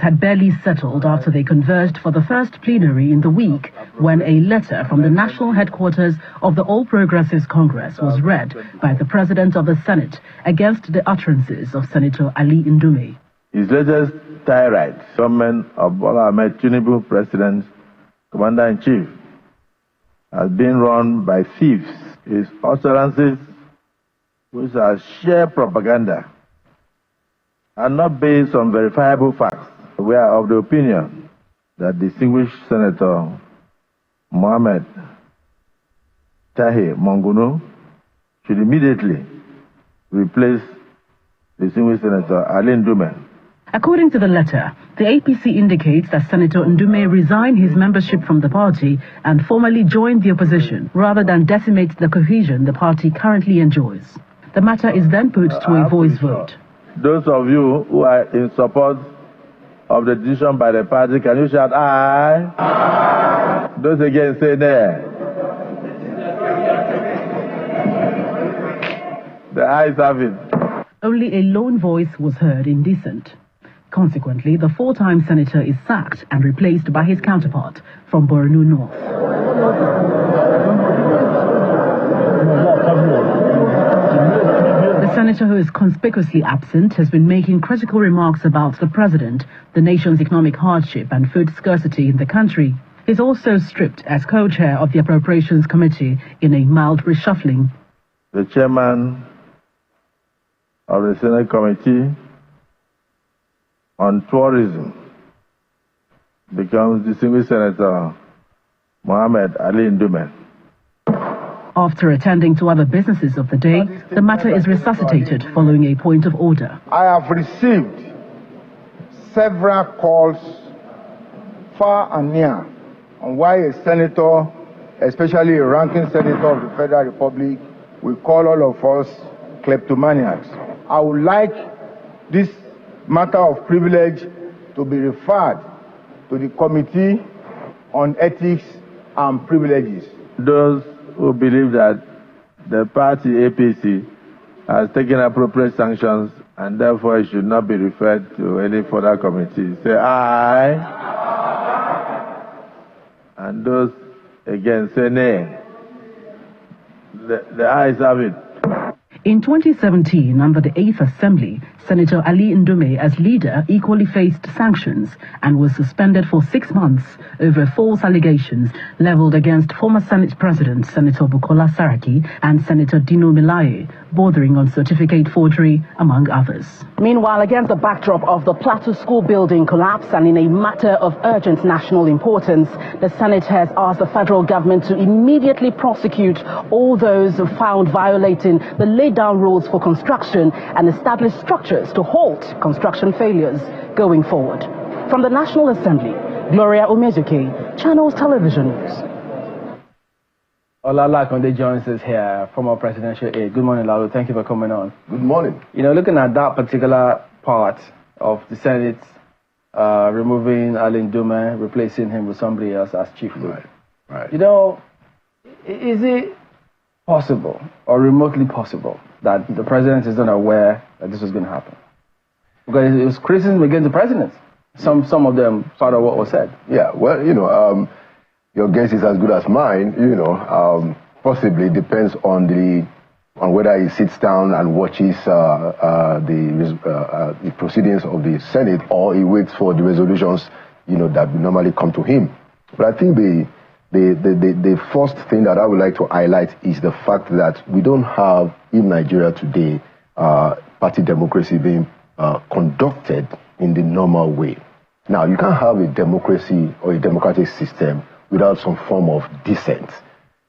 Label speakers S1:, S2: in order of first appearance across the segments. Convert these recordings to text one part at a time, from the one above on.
S1: had barely settled after they converged for the first plenary in the week when a letter from the national headquarters of the All Progressives Congress was read by the President of the Senate against the utterances of Senator Ali Ndume.
S2: His latest tirade, government of Bola Ahmed Tinubu, President, Commander-in-Chief, has been run by thieves. His utterances, which are sheer propaganda, are not based on verifiable facts. We are of the opinion that distinguished Senator Mohammed Tahir Monguno should immediately replace distinguished Senator Ali Ndume.
S1: According to the letter, the APC indicates that Senator Ndume resigned his membership from the party and formally joined the opposition rather than decimate the cohesion the party currently enjoys. The matter is then put to a voice vote.
S2: Those of you who are in support of the decision by the party, can you shout aye? Aye. Those against say nay. The ayes have it.
S1: Only a lone voice was heard in dissent. Consequently, the four-time senator is sacked and replaced by his counterpart from Borno North. The senator, who is conspicuously absent, has been making critical remarks about the president, the nation's economic hardship and food scarcity in the country. He's also stripped as co-chair of the Appropriations Committee in a mild reshuffling.
S2: The chairman of the Senate Committee on Tourism becomes distinguished Senator Mohammed Ali Ndume.
S1: After attending to other businesses of the day, the matter is resuscitated following a point of order.
S3: I have received several calls far and near on why a senator, especially a ranking senator of the Federal Republic, will call all of us kleptomaniacs. I would like this matter of privilege to be referred to the Committee on Ethics and Privileges.
S2: Those who believe that the party APC has taken appropriate sanctions and therefore it should not be referred to any further committee, say aye. And those against say nay. The ayes have it.
S1: In 2017, under the 8th Assembly, Senator Ali Ndume, as leader, equally faced sanctions and was suspended for 6 months over false allegations leveled against former Senate President Senator Bukola Saraki and Senator Dino Melaye, bordering on certificate forgery, among others. Meanwhile, against the backdrop of the Plateau School building collapse and in a matter of urgent national importance, the Senate has asked the federal government to immediately prosecute all those found violating the laid-down rules for construction and establish structures to halt construction failures going forward. From the National Assembly, Gloria Omezuke, Channels Television News.
S4: Akande joins us here, former presidential aide. Good morning, Laolu. Thank you for coming on.
S3: Good morning.
S4: You know, looking at that particular part of the Senate removing Ali Ndume, replacing him with somebody else as chief whip.
S3: Right.
S4: You know, is it possible or remotely possible that the president is not aware that this was going to happen? Because it was criticism against the president. Some of them part of what was said.
S5: Yeah, well, you know, your guess is as good as mine. You know, possibly depends on whether he sits down and watches the proceedings of the Senate, or he waits for the resolutions, you know, that normally come to him. But I think the first thing that I would like to highlight is the fact that we don't have in Nigeria today party democracy being conducted in the normal way. Now, you can't have a democracy or a democratic system without some form of dissent,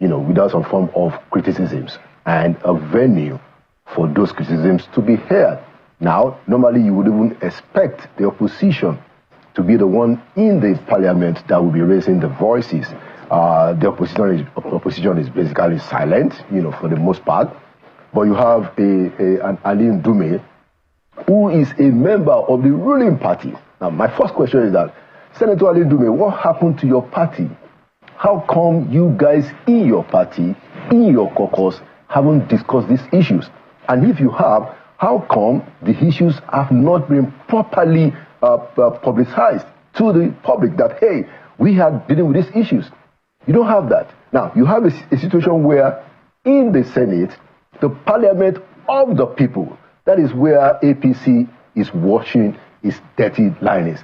S5: you know, without some form of criticisms and a venue for those criticisms to be heard. Now, normally you would even expect the opposition to be the one in the parliament that will be raising the voices. The opposition is basically silent, you know, for the most part. But you have an Ali Ndume, who is a member of the ruling party. Now, my first question is that, Senator Ali Ndume, what happened to your party? How come you guys in your party, in your caucus, haven't discussed these issues? And if you have, how come the issues have not been properly publicized to the public that, hey, we are dealing with these issues. You don't have that. Now, you have a situation where in the Senate, the parliament of the people, that is where APC is washing its dirty linings.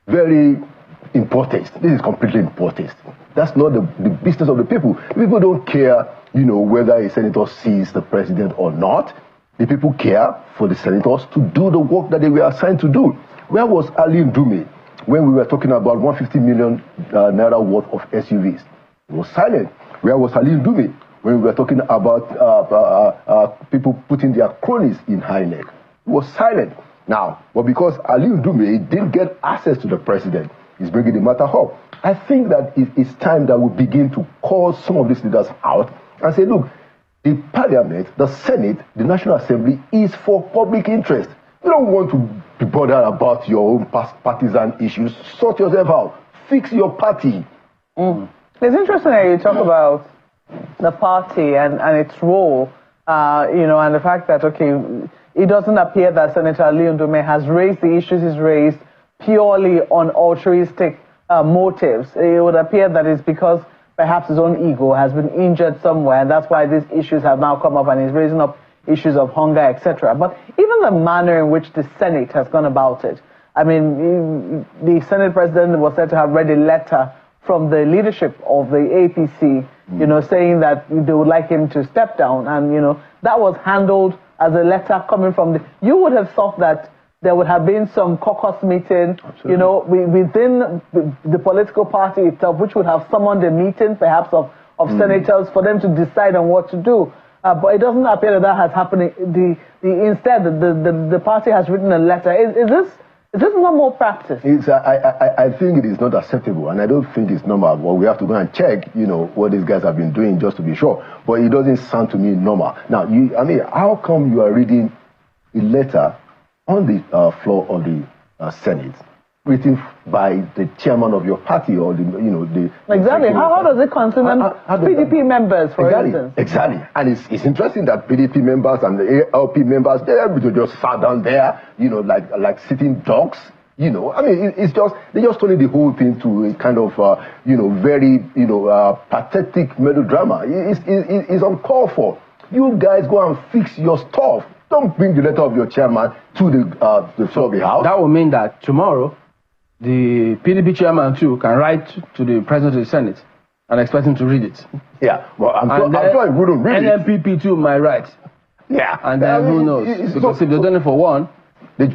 S5: Very in protest. This is completely in protest. That's not the business of the people. People don't care, whether a senator sees the president or not. The people care for the senators to do the work that they were assigned to do. Where was Ali Ndume when we were talking about 150 million naira worth of SUVs? He was silent. Where was Ali Ndume when we were talking about people putting their cronies in high neck? He was silent. Now, but because Ali Ndume didn't get access to the president, he's bringing the matter up. I think that it's time that we begin to call some of these leaders out and say, look, the parliament, the Senate, the National Assembly is for public interest. You don't want to be bothered about your own partisan issues. Sort yourself out. Fix your party.
S6: It's interesting that you talk about the party and its role, and the fact that, okay, it doesn't appear that Senator Ali Ndume has raised the issues he's raised purely on altruistic motives. It would appear that it's because perhaps his own ego has been injured somewhere, and that's why these issues have now come up and he's raising up issues of hunger, etc. But even the manner in which the Senate has gone about it, I mean, the Senate president was said to have read a letter from the leadership of the APC, saying that they would like him to step down, and, that was handled as a letter coming from the... You would have thought that there would have been some caucus meeting, within the political party itself, which would have summoned a meeting, perhaps, of senators for them to decide on what to do. But it doesn't appear that has happened. Instead, the party has written a letter. Is this normal practice?
S5: I think it is not acceptable, and I don't think it's normal. Well, we have to go and check, what these guys have been doing just to be sure. But it doesn't sound to me normal. Now, how come you are reading a letter on the floor of the Senate, written by the chairman of your party or the
S6: exactly. How does it concern PDP members, for instance?
S5: Exactly. And it's interesting that PDP members and the ALP members, they just sat down there, like sitting dogs. It's just they just turning the whole thing to a kind of very pathetic melodrama. It's uncalled for. You guys go and fix your stuff. Don't bring the letter of your chairman to the floor of the House.
S4: That will mean that tomorrow, the PDP chairman too can write to the president of the Senate and expect him to read it.
S5: Yeah, well, I'm sure he wouldn't read it.
S4: NPP too might write.
S5: Yeah.
S4: And then who knows? Because if they're doing it for one,
S6: I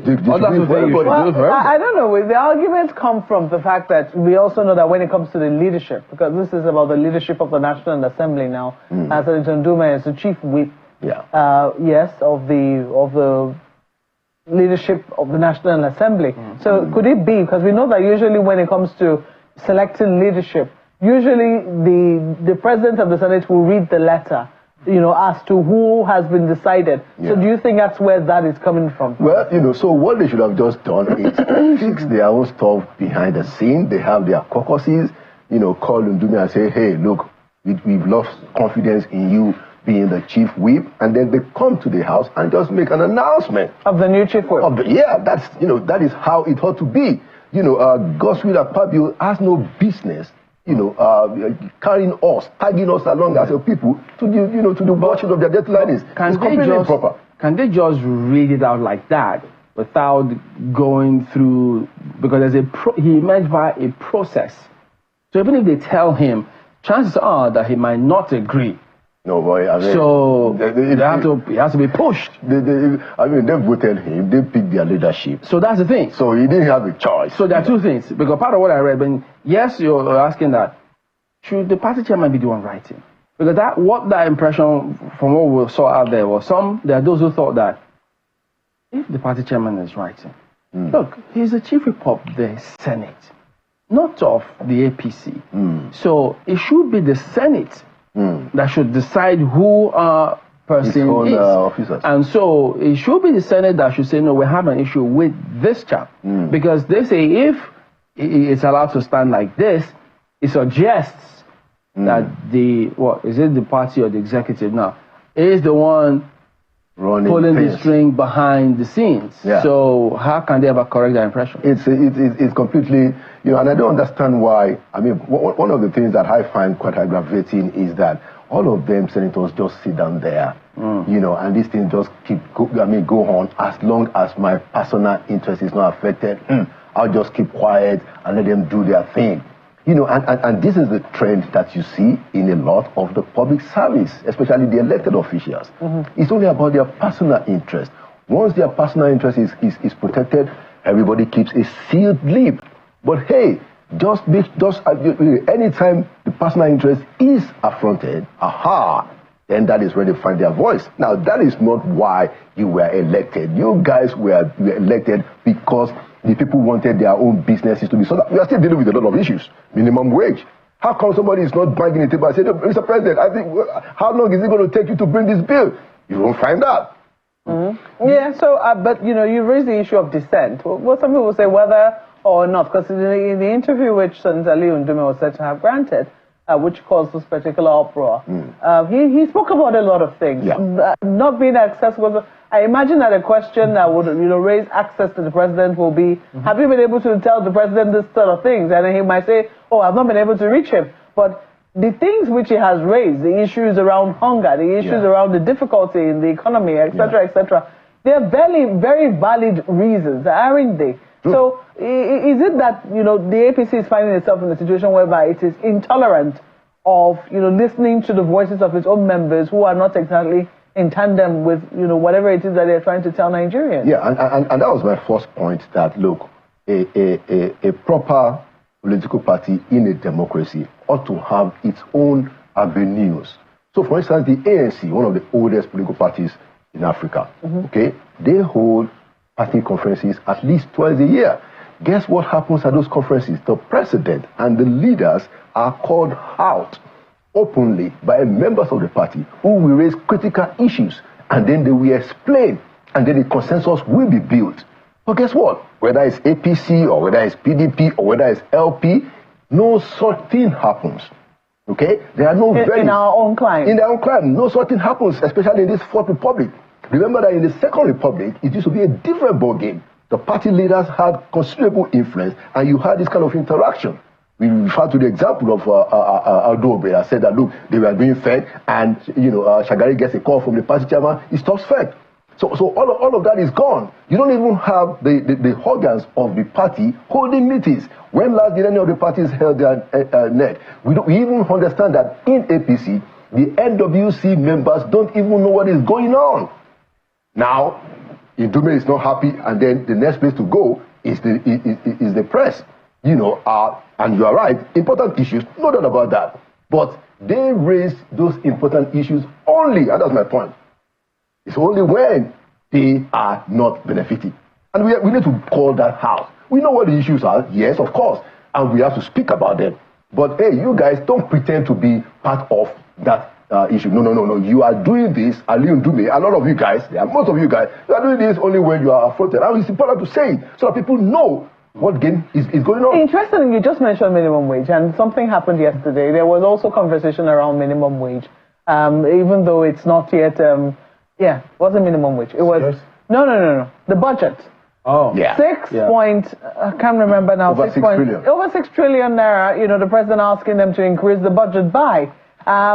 S6: don't know. The arguments come from the fact that we also know that when it comes to the leadership, because this is about the leadership of the National Assembly now, as Senator Ndume is the chief whip.
S5: Yeah.
S6: Yes, of the leadership of the National Assembly. So could it be, because we know that usually when it comes to selecting leadership, usually the president of the Senate will read the letter, as to who has been decided. Yeah. So do you think that's where that is coming from?
S5: Well, so what they should have just done is fix their own stuff behind the scene. They have their caucuses, call Ndume and say, hey, look, we've lost confidence in you being the chief whip, and then they come to the House and just make an announcement
S6: of the new chief whip.
S5: That is how it ought to be. Godswill Akpabio has no business, carrying us, tagging us along as a people to the watching of their deadlines. It's completely improper.
S4: Can they just read it out like that without going through? Because he emerged via a process. So even if they tell him, chances are that he might not agree.
S5: No, boy.
S4: So he has to be pushed.
S5: They voted him. They picked their leadership.
S4: So that's the thing.
S5: So he didn't have a choice.
S4: So there are two things. Because part of what I read, yes, you're asking that, should the party chairman be the one writing? Because that impression from what we saw out there was there are those who thought that if the party chairman is writing, look, he's the chief whip of the Senate, not of the APC. So it should be the Senate that should decide who our person is.
S5: Officers.
S4: And so it should be the Senate that should say, no, we have an issue with this chap. Because they say if it's allowed to stand like this, it suggests that the party or the executive now is the one pulling the string behind the scenes.
S5: Yeah.
S4: So how can they ever correct that impression?
S5: It's completely, and I don't understand why. I mean, one of the things that I find quite aggravating is that all of them senators just sit down there, and these things just go on as long as my personal interest is not affected. I'll just keep quiet and let them do their thing. And this is the trend that you see in a lot of the public service, especially the elected officials. It's only about their personal interest. Once their personal interest is protected, everybody keeps a sealed lip. But hey, anytime the personal interest is affronted, then that is where they find their voice. Now, that is not why you were elected. You guys were elected because the people wanted their own businesses to be so that we are still dealing with a lot of issues. Minimum wage. How come somebody is not banging the table and saying, Mr. President, I think, how long is it going to take you to bring this bill? You won't find out.
S6: Yeah, so, but, you raised the issue of dissent. Well, some people say whether or not, because in the interview which Senator Ndume was said to have granted, which caused this particular uproar, he spoke about a lot of things.
S5: Yeah.
S6: Not being accessible. I imagine that a question that would raise access to the president will be, have you been able to tell the president this sort of things? And then he might say, oh, I've not been able to reach him. But the things which he has raised, the issues around hunger, the issues around the difficulty in the economy, etc., they're very, very valid reasons, aren't they? So is it that, the APC is finding itself in a situation whereby it is intolerant of, listening to the voices of its own members who are not exactly in tandem with, whatever it is that they're trying to tell Nigerians?
S5: Yeah, and that was my first point, that, look, a proper political party in a democracy ought to have its own avenues. So, for instance, the ANC, one of the oldest political parties in Africa, okay, they hold party conferences at least twice a year. Guess what happens at those conferences? The president and the leaders are called out openly by members of the party who will raise critical issues, and then they will explain, and then the consensus will be built. But guess what? Whether it's APC or whether it's PDP or whether it's LP, no such thing happens. Okay? There are no
S6: in our own climate.
S5: In their own climate, no such thing happens, especially in this Fourth Republic. Remember that in the Second Republic, it used to be a different ball game. The party leaders had considerable influence, and you had this kind of interaction. We refer to the example of Ndume that said that, look, they were being fed, and Shagari gets a call from the party chairman, he stops fed. So all of that is gone. You don't even have the organs of the party holding meetings. When last did any of the parties held their net? We even understand that in APC, the NWC members don't even know what is going on. Now, Ndume is not happy, and then the next place to go is the press. And you are right, important issues, no doubt about that. But they raise those important issues only, and that's my point. It's only when they are not benefiting. And we need to call that out. We know what the issues are, yes, of course, and we have to speak about them. But hey, you guys don't pretend to be part of that issue. No. You are doing this, Ali Ndume, a lot of you guys, most of you guys, you are doing this only when you are affronted. And it's important to say it so that people know what game is going on.
S6: Interesting, you just mentioned minimum wage, and something happened yesterday. There was also conversation around minimum wage, even though it's not yet, it wasn't minimum wage. It was, no. The budget.
S4: Oh.
S5: Yeah.
S6: I can't remember now.
S5: Over 6 trillion.
S6: Over 6 trillion naira, the president asking them to increase the budget by.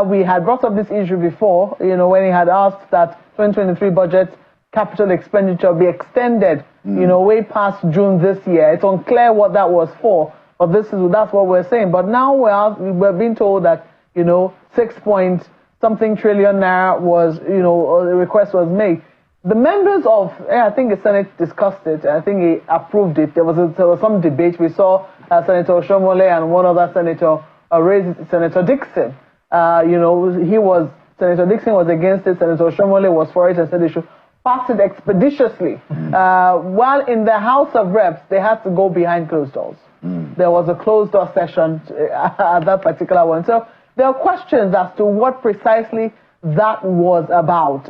S6: We had brought up this issue before, when he had asked that 2023 budget capital expenditure be extended, way past June this year. It's unclear what that was for, but that's what we're saying. But now we're being told that, 6-point-something trillion naira was, the request was made. The members of, I think the Senate discussed it, and I think he approved it. There was some debate. We saw Senator Oshomole and one other senator raise Senator Dixon. Senator Dixon was against it, Senator Oshomole was for it and said they should pass it expeditiously. While in the House of Reps, they had to go behind closed doors. There was a closed door session at that particular one. So there are questions as to what precisely that was about.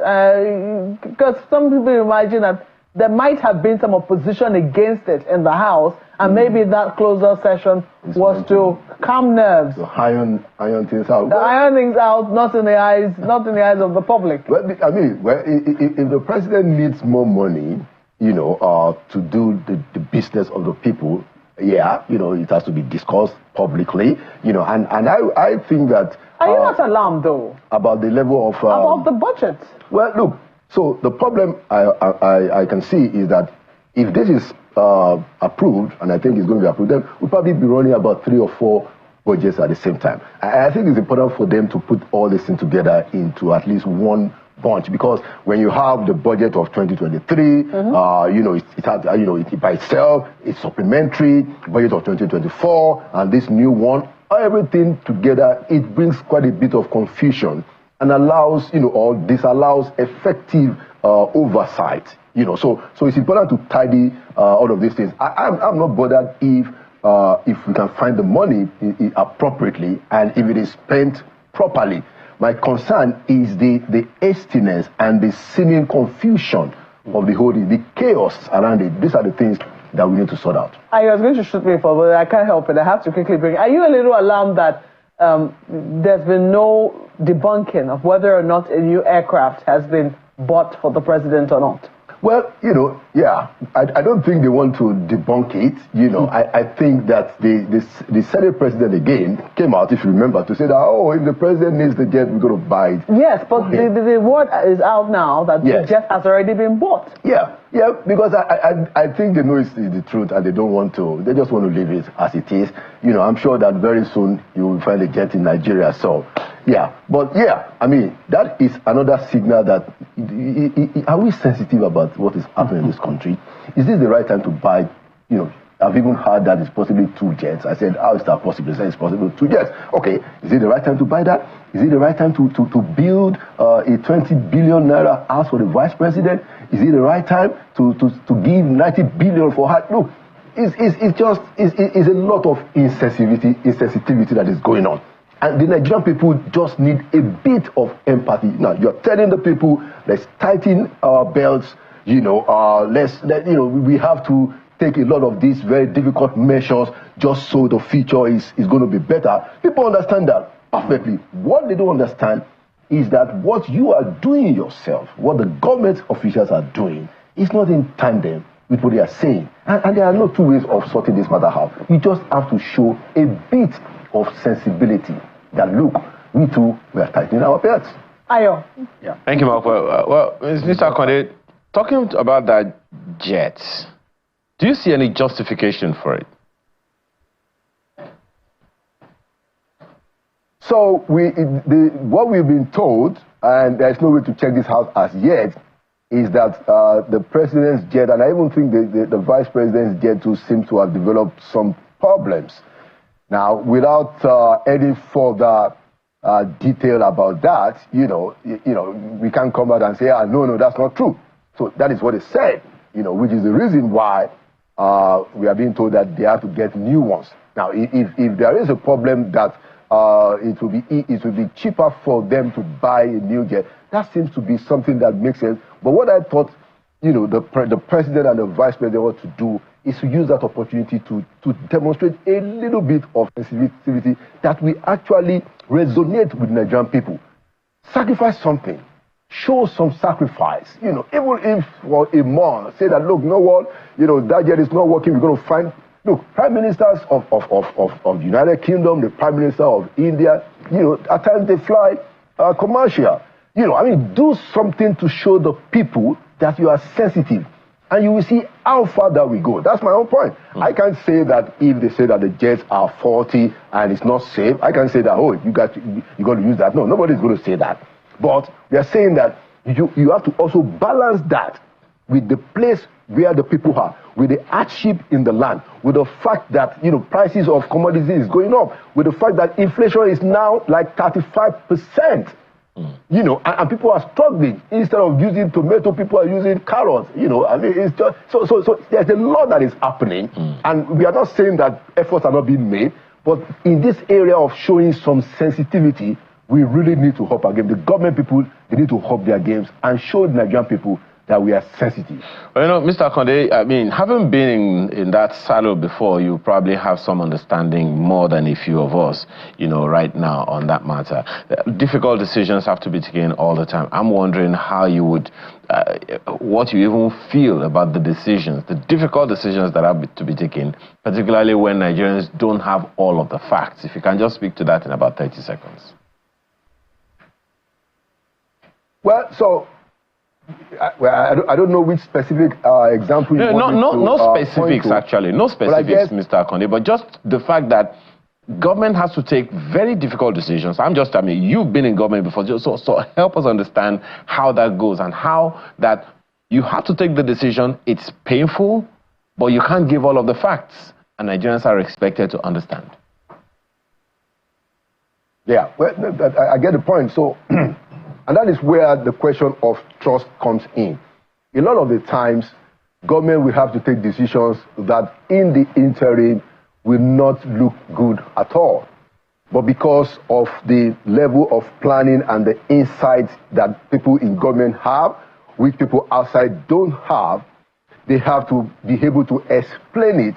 S6: Because some people imagine that there might have been some opposition against it in the House, and maybe that closure session was to calm nerves.
S5: To iron things out.
S6: Iron things out, not in the eyes of the public.
S5: Well, I mean, if the president needs more money, to do the business of the people, yeah, it has to be discussed publicly, and I think that...
S6: Are you not alarmed, though?
S5: About the level of...
S6: about the budget?
S5: Well, look, so the problem I can see is that if this is approved, and I think it's going to be approved, then we'll probably be running about 3 or 4 budgets at the same time. I think it's important for them to put all this thing together into at least one bunch, because when you have the budget of 2023, it has, it by itself, it's supplementary, budget of 2024, and this new one, everything together, it brings quite a bit of confusion and allows, or disallows effective oversight. So it's important to tidy all of these things. I'm not bothered if we can find the money appropriately and if it is spent properly. My concern is the hastiness and the seeming confusion of the whole thing, the chaos around it. These are the things that we need to sort out. I
S6: was going to shoot me for, but I can't help it. I have to quickly bring. Are you a little alarmed that there's been no debunking of whether or not a new aircraft has been bought for the president or not?
S5: Well, yeah, I don't think they want to debunk it. I think that the Senate president again came out, if you remember, to say that, oh, if the president needs the jet, we're going to buy it.
S6: Yes, but the word is out now that the jet has already been bought.
S5: Yeah, because I think they know it's the truth and they don't want to, they just want to leave it as it is. I'm sure that very soon you will find a jet in Nigeria, so... Yeah, but I mean, that is another signal that, are we sensitive about what is happening in this country? Is this the right time to buy, I've even heard that it's possibly 2 jets. I said, how is that possible? They said it's possible 2 jets. Okay, is it the right time to buy that? Is it the right time to build a 20 billion naira house for the vice president? Is it the right time to give 90 billion for her? Look, it's a lot of insensitivity that is going on. And the Nigerian people just need a bit of empathy. Now, you're telling the people, let's tighten our belts, we have to take a lot of these very difficult measures just so the future is going to be better. People understand that perfectly. What they don't understand is that what you are doing yourself, what the government officials are doing, is not in tandem with what they are saying. And there are no 2 ways of sorting this matter out. You just have to show a bit of sensibility that, look, we too, we are tightening our belts.
S6: Ayo.
S7: Yeah. Thank you, Mark. Well, Mr. Akande, talking about that jet, do you see any justification for it?
S5: So what we've been told, and there's no way to check this out as yet, is that the president's jet, and I even think the vice president's jet too, seems to have developed some problems. Now, without any further detail about that, we can't come out and say, no, that's not true. So that is what is said, which is the reason why we are being told that they have to get new ones. Now, if there is a problem that it will be cheaper for them to buy a new jet, that seems to be something that makes sense. But what I thought, the president and the vice president ought to do is to use that opportunity to demonstrate a little bit of sensitivity that we actually resonate with Nigerian people. Sacrifice something. Show some sacrifice. Even if for a month, say that, look, no what, that jet is not working, we're going to find... Look, prime ministers of the United Kingdom, the prime minister of India, at times they fly commercial. Do something to show the people that you are sensitive. And you will see how far that we go. That's my own point. I can't say that if they say that the jets are faulty and it's not safe, I can't say that, oh, you got to use that. No, nobody's going to say that. But we are saying that you have to also balance that with the place where the people are, with the hardship in the land, with the fact that, prices of commodities is going up, with the fact that inflation is now like 35%. And people are struggling. Instead of using tomato, people are using carrots. It's just so there's a lot that is happening, and we are not saying that efforts are not being made, but in this area of showing some sensitivity, we really need to up our game. The government people, they need to up their games and show the Nigerian people that we are sensitive.
S7: Well, you know, Mr. Akande, I mean, having been in that silo before, you probably have some understanding more than a few of us, you know, right now on that matter. Difficult decisions have to be taken all the time. I'm wondering how you would, what you even feel about the decisions, the difficult decisions that have to be taken, particularly when Nigerians don't have all of the facts. If you can just speak to that in about 30 seconds.
S5: Well, so I don't know which specific example you want
S7: no specifics, actually. No specifics, Mr. Akande, but just the fact that government has to take very difficult decisions. I mean, you've been in government before, so help us understand how that goes and how that you have to take the decision. It's painful, but you can't give all of the facts, and Nigerians are expected to understand.
S5: Yeah, well, I get the point. So. And that is where the question of trust comes in. A lot of the times, government will have to take decisions that in the interim will not look good at all. But because of the level of planning and the insights that people in government have, which people outside don't have, they have to be able to explain it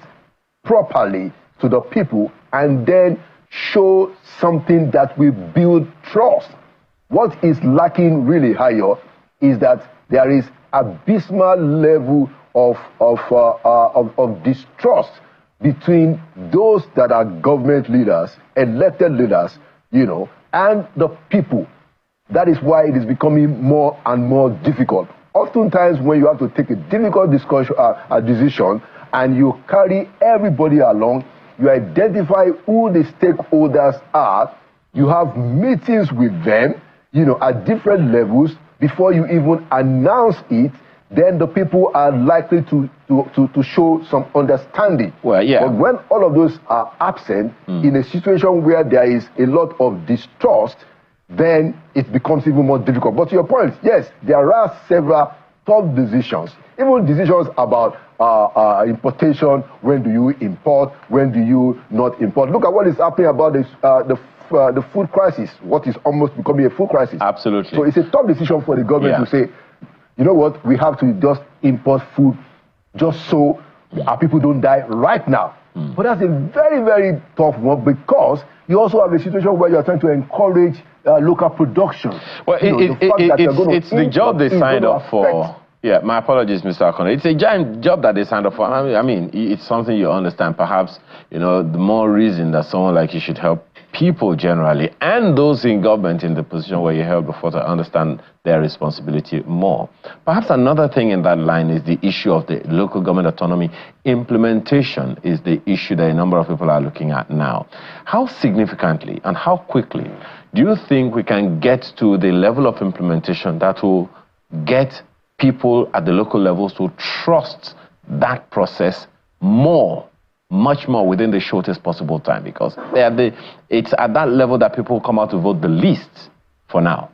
S5: properly to the people and then show something that will build trust. What is lacking really higher is that there is abysmal level of distrust between those that are government leaders, elected leaders, you know, and the people. That is why it is becoming more and more difficult. Oftentimes, when you have to take a difficult decision and you carry everybody along, you identify who the stakeholders are, you have meetings with them, you know, at different levels before you even announce it, then the people are likely to show some understanding.
S7: Well, yeah.
S5: But when all of those are absent in a situation where there is a lot of distrust, then it becomes even more difficult. But to your point, yes, there are several tough decisions, even decisions about importation. When do you import? When do you not import? Look at what is happening about this, the food crisis, what is almost becoming a food crisis.
S7: Absolutely.
S5: So it's a tough decision for the government to say, you know what, we have to just import food just so our people don't die right now. But that's a very, very tough one because you also have a situation where you're trying to encourage local production.
S7: Well, it's the job they signed up for. Yeah, my apologies, Mr. Akande. It's a giant job that they signed up for. I mean, it's something you understand. Perhaps, you know, the more reason that someone like you should help people generally and those in government in the position where you held before to understand their responsibility more. Perhaps another thing in that line is the issue of the local government autonomy. Implementation is the issue that a number of people are looking at now. How significantly and how quickly do you think we can get to the level of implementation that will get people at the local levels to trust that process more, much more within the shortest possible time? Because it's at that level that people come out to vote the least for now.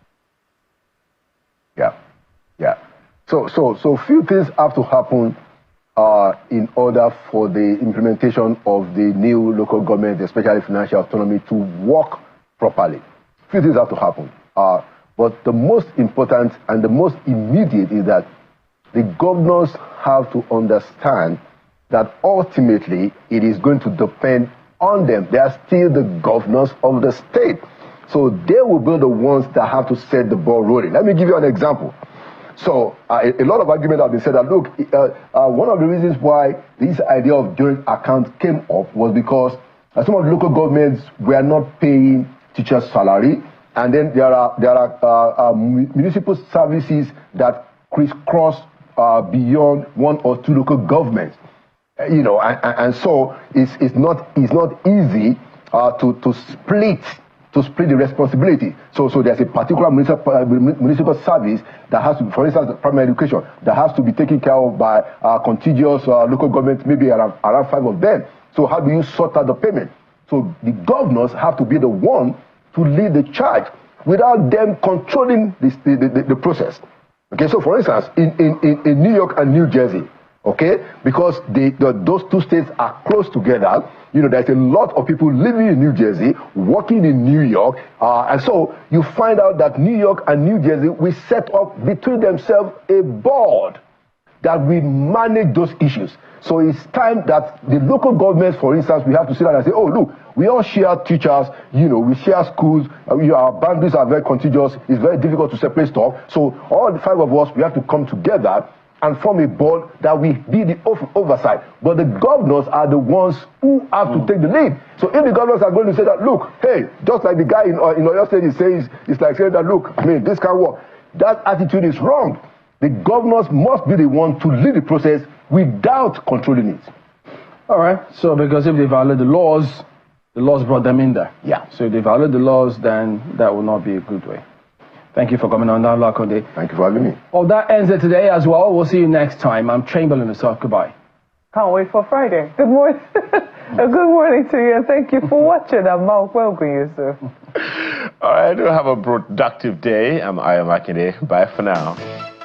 S5: Yeah. So few things have to happen in order for the implementation of the new local government, especially financial autonomy, to work properly. Few things have to happen. But the most important and the most immediate is that the governors have to understand that ultimately it is going to depend on them. They are still the governors of the state. So they will be the ones that have to set the ball rolling. Let me give you an example. So a lot of argument have been said that, look, one of the reasons why this idea of joint account came up was because some of the local governments were not paying teachers' salary. And then there are municipal services that crisscross beyond one or two local governments, you know, and so it's not easy to split the responsibility. So there's a particular municipal service that has to, for instance, primary education, that has to be taken care of by contiguous local governments, maybe around 5 of them. So how do you sort out the payment? So the governors have to be the one to lead the charge without them controlling the process. Okay, so for instance, in New York and New Jersey, okay? Because those two states are close together. You know, there's a lot of people living in New Jersey, working in New York, and so you find out that New York and New Jersey, we set up between themselves a board that will manage those issues. So it's time that the local governments, for instance, we have to sit down and say, oh, look, we all share teachers, you know, we share schools, our boundaries are very contiguous, it's very difficult to separate stuff. So all the 5 of us, we have to come together and form a board that will be the oversight. But the governors are the ones who have to take the lead. So if the governors are going to say that, look, hey, just like the guy in Oyo State is saying, it's like saying that, look, I mean, this can't work. That attitude is wrong. The governors must be the one to lead the process without controlling it. All right. So because if they violate the laws brought them in there. Yeah. So if they violate the laws, then that will not be a good way. Thank you for coming on down, Akande. Thank you for having me. Well, that ends it today as well. We'll see you next time. I'm Chamberlain Asaf. Goodbye.
S6: Can't wait for Friday. Good morning. Good morning to you, and thank you for watching. I'm Mark Welcome you, sir.
S7: All right. Do have a productive day. I am Akande. Bye for now.